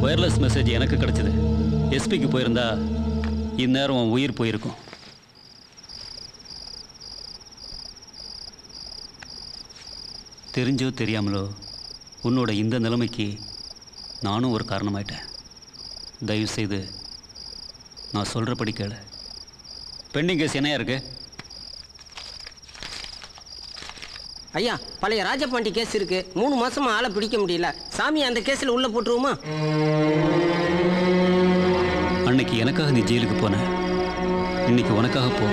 Wireless message எனக்கு கிடைச்சது. எஸ்பிக்கு போயிருந்தா இந்நேரம் உயிர் போயிருக்கும். தெரிஞ்சோ தெரியாமலோ உன்னோட இந்த நிலைமைக்கு நானும் ஒரு காரணமாயிட்டேன். தயவு செய்து நான் சொல்கிறபடி கேளு. பெண்டிங் கேஸ் என்னையா இருக்கு? ஐயா, பழைய ராஜபாண்டி கேஸ் இருக்கு. 3 மாசமா ஆளை பிடிக்க முடியல. சாமி அந்த கேஸில் உள்ள போட்டுருவோமா? அன்னைக்கு எனக்காக நீ ஜெயிலுக்கு போன, இன்னைக்கு உனக்காக போ.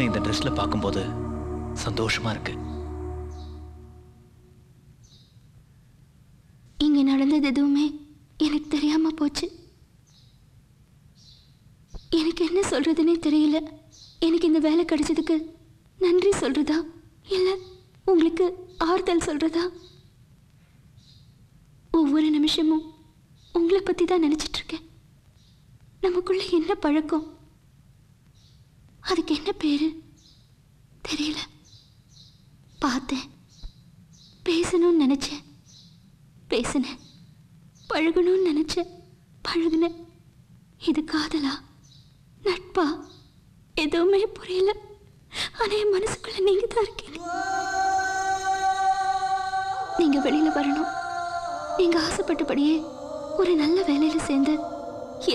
இந்த ட்ரெஸ்ல பார்க்கும்போது சந்தோஷமா இருக்கு. இங்க நடந்தது எதுவுமே எனக்கு தெரியாம போச்சு. எனக்கு என்ன சொல்றதுன்னே தெரியல. எனக்கு இந்த வேலை கிடைச்சதுக்கு நன்றி சொல்றதா இல்ல உங்களுக்கு ஆறுதல் சொல்றதா? ஒவ்வொரு நிமிஷமும் உங்களை பத்தி தான் நினைச்சிட்டு இருக்கேன். நமக்குள்ள என்ன பழக்கம், அதுக்கு என்ன பேரு தெரியல. பார்த்தேன், பேசணும்னு நினைச்சேன், பேசினேன், பழகணும்னு நினைச்சேன், பழகுனேன். இது காதலா, நட்பா, எதுவுமே புரியல. ஆனா என் மனசுக்குள்ள நீங்க தான் இருக்கீங்க. நீங்க வெளியில வரணும். நீங்க ஆசைப்பட்டபடியே ஒரு நல்ல வேலையில சேர்ந்து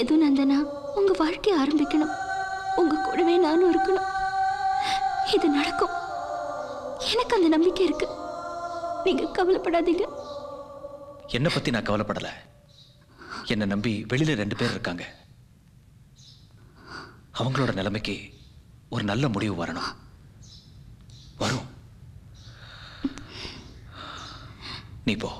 எது நந்தனா உங்க வாழ்க்கையை ஆரம்பிக்கணும். உங்க கூடவே நானும் இருக்கணும். இது நடக்கும். எனக்கு அந்த நம்பிக்கை இருக்கு. நீங்க கவலைப்படாதீங்க. என்ன பத்தி நான் கவலைப்படல. என்ன நம்பி வெளியில 2 பேர் இருக்காங்க. அவங்களோட நிலைமைக்கு ஒரு நல்ல முடிவு வரணும். வரும். நீ போ.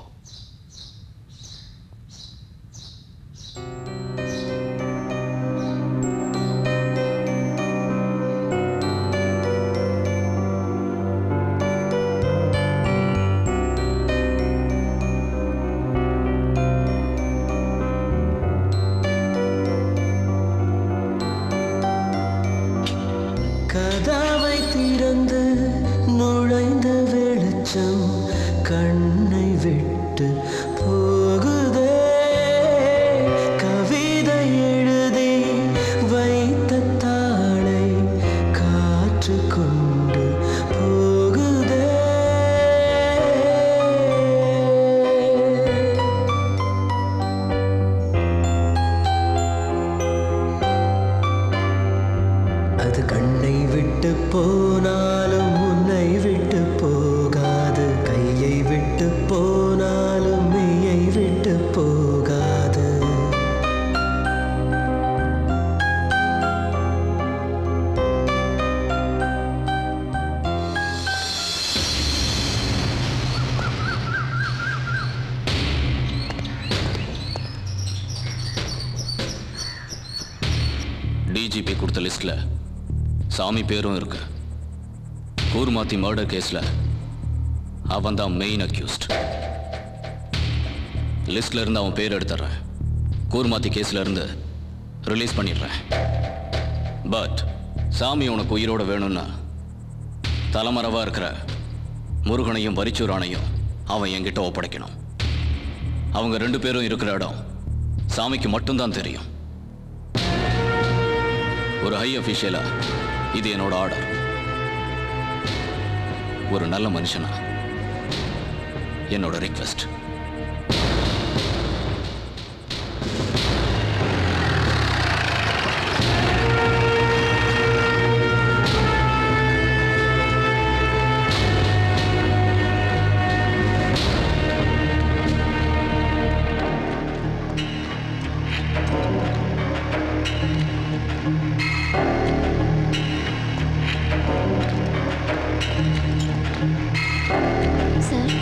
கண்ணை விட்டு போகுதே கவிதை எழுதி வைத்த தாளை காற்று கொண்டு போகுதே அது கண்ணை விட்டு போனாலும் உன்னை விட்டு போகாது கையை விட்டு போனாலும் மெய்யை விட்டு போகாது டிஜிபி கொடுத்த லிஸ்ட்ல சாமி பேரும் இருக்கு. கூர்மாத்தி மர்டர் கேஸ்ல அவன் தான் மெயின் அக்யூஸ்ட். லிஸ்ட்ல இருந்து அவன் பேர் எடுத்துறேன். கூர்மாத்தி கேஸ்ல இருந்து ரிலீஸ் பண்ணிடுறேன். பட் சாமி உனக்கு உயிரோட வேணும்னா தலைமறைவா இருக்கிற முருகனையும் வரிச்சூரானையும் அவன் என்கிட்ட ஒப்படைக்கணும். அவங்க 2 பேரும் இருக்கிற இடம் சாமிக்கு மட்டும்தான் தெரியும். ஒரு ஹை அஃபீஷியலா இது என்னோட ஆர்டர். ஒரு நல்ல மனுஷனா என்னோட ரிக்வெஸ்ட். சார்,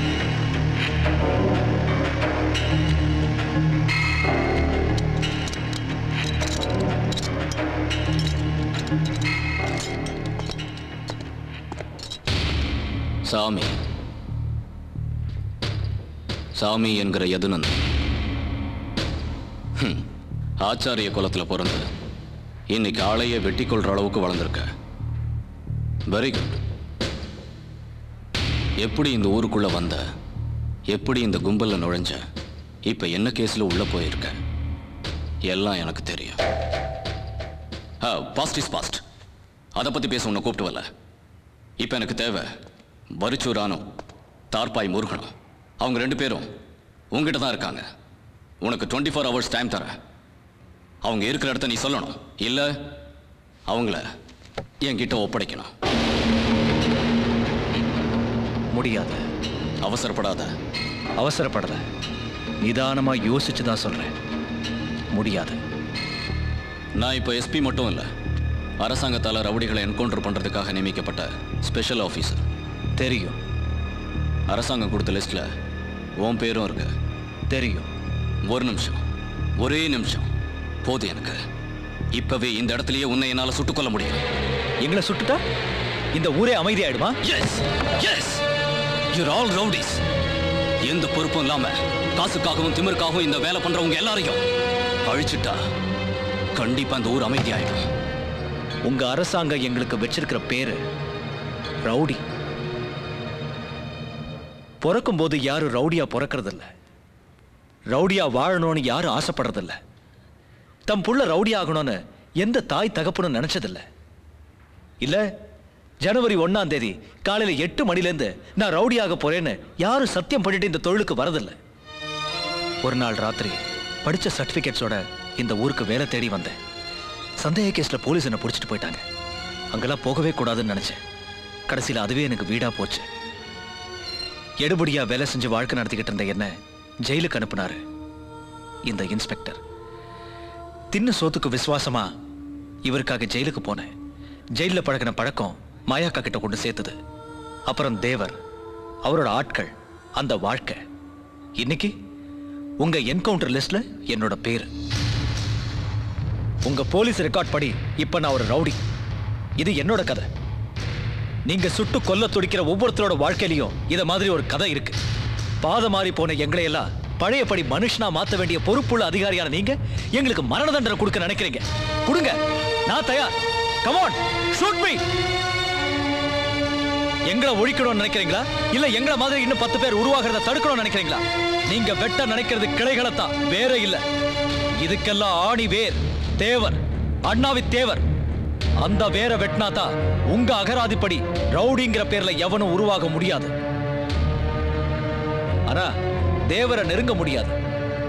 சாமி சாமி என்கிற யதுனன் ஆச்சாரிய குலத்துல பிறந்து இன்னைக்கு ஆளையே வெட்டி கொள்ற அளவுக்கு வளர்ந்துருக்க. Very good. எப்படி இந்த ஊருக்குள்ள வந்த, எப்படி இந்த கும்பல்ல நுழைஞ்ச, இப்ப என்ன கேஸ்ல உள்ள போயிருக்க, எல்லாம் எனக்கு தெரியும். Past is past. அதை பத்தி பேச உன்னை கூப்பிட்டு வரல. இப்ப எனக்கு தேவை வரிச்சூரானும் தார்பாய் முருகனும். அவங்க 2 பேரும் உங்ககிட்ட தான் இருக்காங்க. உனக்கு 24 hours டைம் தரேன். அவங்க இருக்கிற இடத்த நீ சொல்லணும், இல்ல அவங்கள என்கிட்ட ஒப்படைக்கணும். முடியாது. அவசரப்படாத. அவசரப்படல, நிதானமா யோசிச்சு தான் சொல்றேன். முடியாது. நான் இப்போ எஸ்பி மட்டும் இல்லை, அரசாங்கத்தால் ரவுடிகளை என்கவுண்டர் பண்ணுறதுக்காக நியமிக்கப்பட்ட ஸ்பெஷல் ஆஃபீஸர். தெரியும். அரசாங்கம் கொடுத்த லிஸ்ட்டில் உன் பேரும் இருக்கு. தெரியும். ஒரு நிமிஷம், ஒரே நிமிஷம் போது எனக்கு. இப்பவே இந்த இடத்துலயே உன்னை என்னால் சுட்டுக்கொள்ள முடியும். எங்களை சுட்டுட்டா இந்த ஊரே அமைதியாயிடுமா? Yes yes, you're all rowdies. எந்த பொறுப்பும் இல்லாம காசுக்காகவும் திமிருக்காகவும் இந்த வேலை பண்றவங்க எல்லாரையும் அழிச்சிட்டா கண்டிப்பா இந்த ஊர் அமைதியாயிடும். உங்க அரசாங்கம் எங்களுக்கு வச்சிருக்கிற பேரு ரவுடி. பிறக்கும் போது யாரும் ரவுடியா பிறக்கிறதில்ல. ரவுடியா வாழணும்னு யாரும் ஆசைப்படுறதில்ல. தம் புள்ள ரவுடி ஆகணும்னு எந்த தாய் தகப்பனும் நினைச்சதில்ல. இல்ல ஜனவரி 1ஆம் தேதி காலையில 8 மணிலேருந்து நான் ரவுடியாக போறேன்னு யாரும் சத்தியம் பண்ணிட்டு இந்த தொழிலுக்கு வரதில்லை. ஒரு நாள் ராத்திரி படிச்ச சர்டிபிகேட்ஸோட இந்த ஊருக்கு வேலை தேடி வந்தேன். சந்தேக கேஸ்ல போலீஸ் என்ன பிடிச்சிட்டு போயிட்டாங்க. அங்கெல்லாம் போகவே கூடாதுன்னு நினைச்சேன். கடைசியில் அதுவே எனக்கு வீடா போச்சு. எடுபடியா வேலை செஞ்சு வாழ்க்கை நடத்திக்கிட்டு இருந்த என்ன ஜெயிலுக்கு அனுப்புனாரு இந்த இன்ஸ்பெக்டர். தின்னு சோத்துக்கு விசுவாசமா இவருக்காக ஜெயிலுக்கு போனேன். ஜெயிலில் பழகின பழக்கம் மாயாக்கா கிட்ட கொண்டு சேர்த்தது. அப்புறம் தேவர், அவரோட ஆட்கள், அந்த வாழ்க்கை. இன்னைக்கு உங்க என்கவுண்டர் லிஸ்ட்ல என்னோட பேரு. உங்க போலீஸ் ரெக்கார்ட் படி இப்ப நான் ஒரு ரவுடி. இது என்னோட கதை. நீங்க சுட்டு கொல்ல துடிக்கிற ஒவ்வொருத்தரோட வாழ்க்கையிலையும் இத மாதிரி ஒரு கதை இருக்கு. பாத மாறி போன எங்களை எல்லாம் பழையபடி மனுஷனா மாத்த வேண்டிய பொறுப்புள்ள அதிகாரியான நீங்க எங்களுக்கு மரண தண்டனை கொடுக்க நினைக்கிறீங்க. கொடுங்க, நான் தயார். Come on, shoot me. எங்களை ஒழிக்கணும்னு நினைக்கிறீங்களா இல்ல எங்களை மாதிரி இன்னும் 10 பேர் உருவாகிறத தடுக்கணும்னு நினைக்கிறீங்களா? நீங்க வெட்ட நினைக்கிறது கிளைகளைத்தான், வேற இல்ல. இதுக்கெல்லாம் ஆணி வேர் தேவர், அண்ணாவி தேவர். அந்த வேற வெட்டினாதான் உங்க அகராதிப்படி ரவுடிங்கிற பேர்ல எவனும் உருவாக முடியாது. ஆனா தேவரை நெருங்க முடியாது,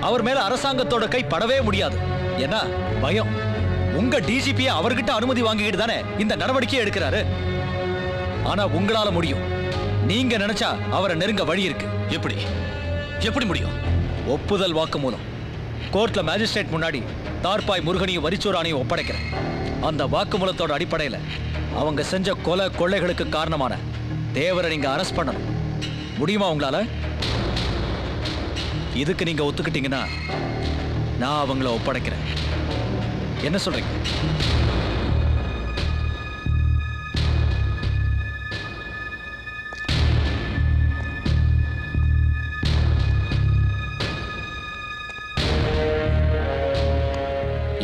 அவர் மேல அரசாங்கத்தோட கை படவே முடியாது. ஏன்னா பயம். உங்க டிஜிபி அவர்கிட்ட அனுமதி வாங்கிட்டு தானே இந்த நடவடிக்கையை எடுக்கிறாரு. ஆனா உங்களால முடியும். நீங்க நினைச்சா அவரை நெருங்க வழி இருக்கு. எப்படி எப்படி முடியும்? ஒப்புதல் வாக்குமூலம் கோர்ட்ல மேஜிஸ்ட்ரேட் முன்னாடி தார்பாய் முருகனையும் வரிச்சோரானையும் ஒப்படைக்கிறேன். அந்த வாக்குமூலத்தோட அடிப்படையில அவங்க செஞ்ச கொலை கொள்ளைகளுக்கு காரணமான தேவரை நீங்க அரெஸ்ட் பண்ணணும். முடியுமா உங்களால? இதுக்கு நீங்க ஒத்துக்கிட்டீங்கன்னா நான் அவங்கள ஒப்படைக்கிறேன். என்ன சொல்றீங்க?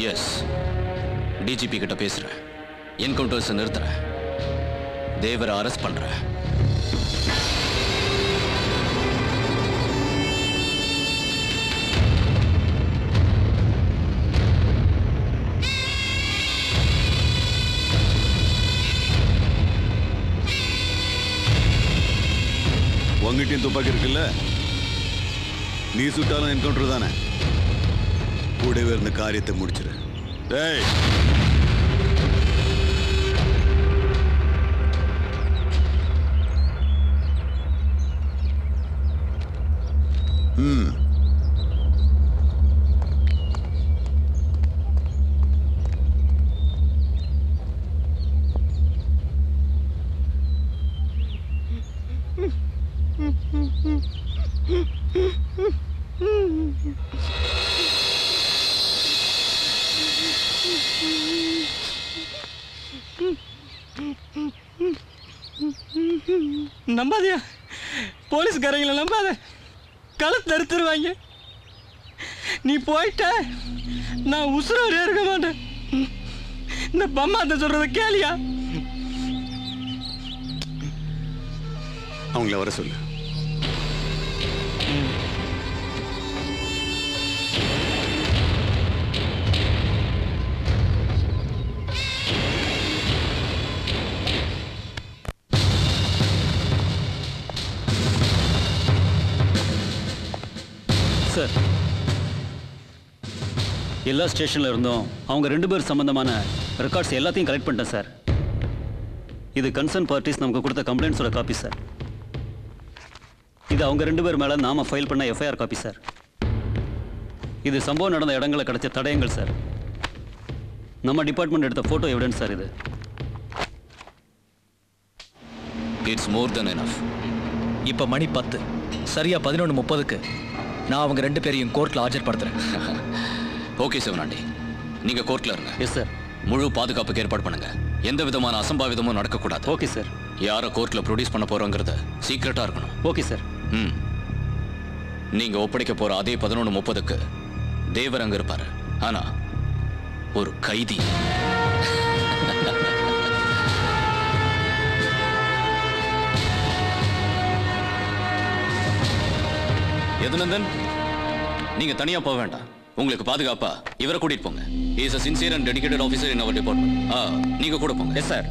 எஸ், டிஜிபி கிட்ட பேசுறேன். என்கவுண்டர்ஸ் நிறுத்துறேன். தேவரை அரெஸ்ட் பண்றேன். உங்ககிட்டயும் துப்பாக்கி இருக்குல்ல, நீ சுட்டாலும் என்கவுண்டர் தானே. கூடவே இருந்த காரியத்தை முடிச்சிரு. டேய், நம்பாதியா, போலீஸ்காரங்களை நம்பாத, கழுத்து அறுத்துருவாங்க. நீ போயிட்ட நான் உசுரோடே இருக்க மாட்டேன். இந்த பம்மாத்த சொல்றத கேளியா? அவங்கள வர சொல்லு. சார், எல்லா ஸ்டேஷன்ல இருந்தும் அவங்க 2 பேர் சம்பந்தமான ரெக்கார்ட்ஸ் எல்லாத்தையும் கலெக்ட் பண்ணிட்டேன் சார். இது கன்சர்ன் பார்ட்டிஸ் நமக்கு கொடுத்த கம்ப்ளைண்ட்ஸோட காப்பி சார். இது அவங்க 2 பேர் மேல நாம ஃபைல் பண்ண எஃப்ஐஆர் காப்பி சார். இது சம்பவம் நடந்த இடங்களை கிடைச்ச தடயங்கள் சார். நம்ம டிபார்ட்மெண்ட் எடுத்த போட்டோ எவிடன்ஸ் சார். இது இட்ஸ் மோர் தென் எனஃப். இப்ப மணி 10, சரியா 11:30க்கு நான் அவங்க 2 பேரையும் கோர்ட்ல ஆஜர்படுத்துறேன். ஓகே சிவனாண்டி, நீங்க கோர்ட்ல இருங்க. Yes sir. முழு பாதுகாப்புக்கு ஏற்பாடு பண்ணுங்க. எந்த விதமான அசம்பாவிதமும் நடக்கக்கூடாது. Okay sir. யாரை கோர்ட்ல ப்ரொடியூஸ் பண்ண போறோங்கிறத சீக்கிரட்டா இருக்கணும். Okay sir. நீங்க ஒப்படைக்க போற அதே 11:30க்கு தேவர் அங்க இருப்பாரு. ஆனா ஒரு கைதி. எதுநந்தன், நீங்க தனியா போக வேண்டாம். உங்களுக்கு பாதுகாப்பா இவரை கூட்டிட்டு போங்க. He is a sincere and dedicated officer in our department. நீங்க கூட போங்க. Yes sir.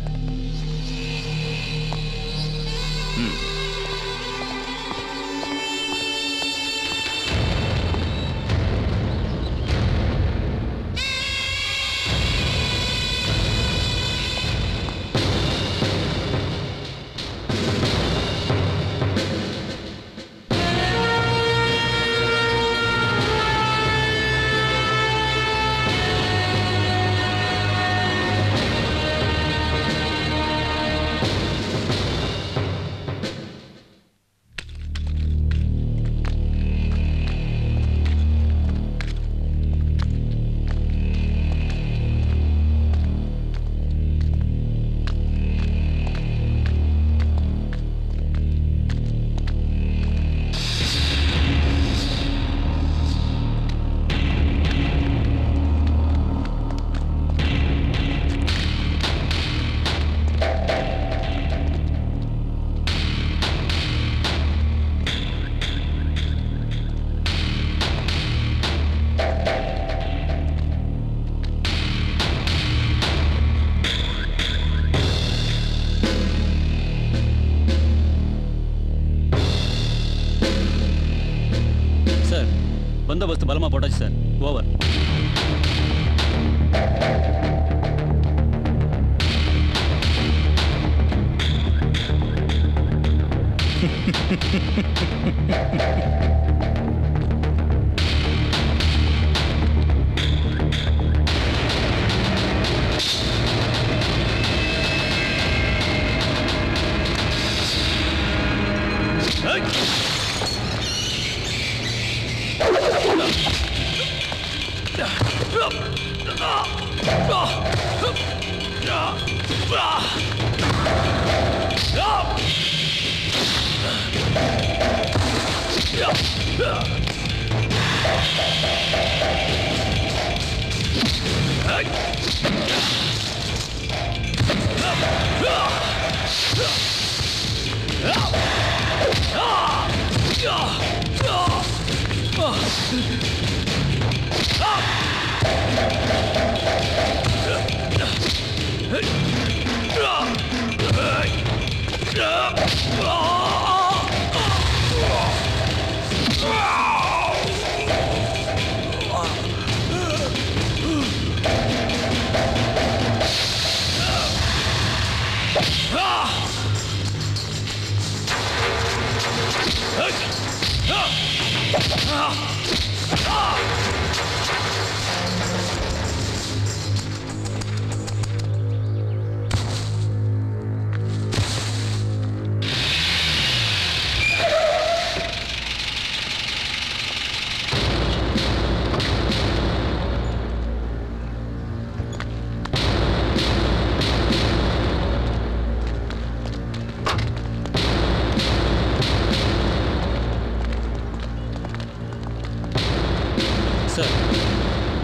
சார்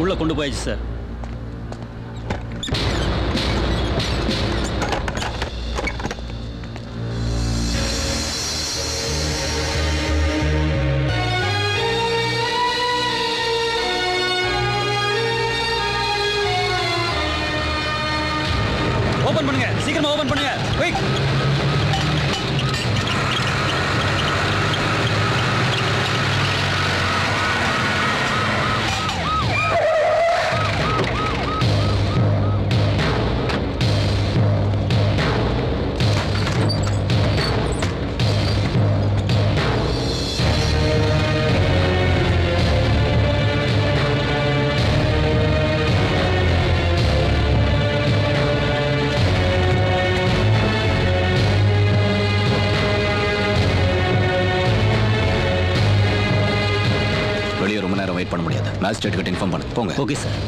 உள்ள கொண்டு போயாச்சு சார். ஓபன் பண்ணுங்க, சீக்கிரமா ஓபன் பண்ணுங்க. குயிக். வெளியே ரொம்ப நேரம் வெயிட் பண்ண முடியாது. மேஜிஸ்ட்ரேட் கிட்ட இன்ஃபார்ம் பண்ணு. போங்க. Okay sir.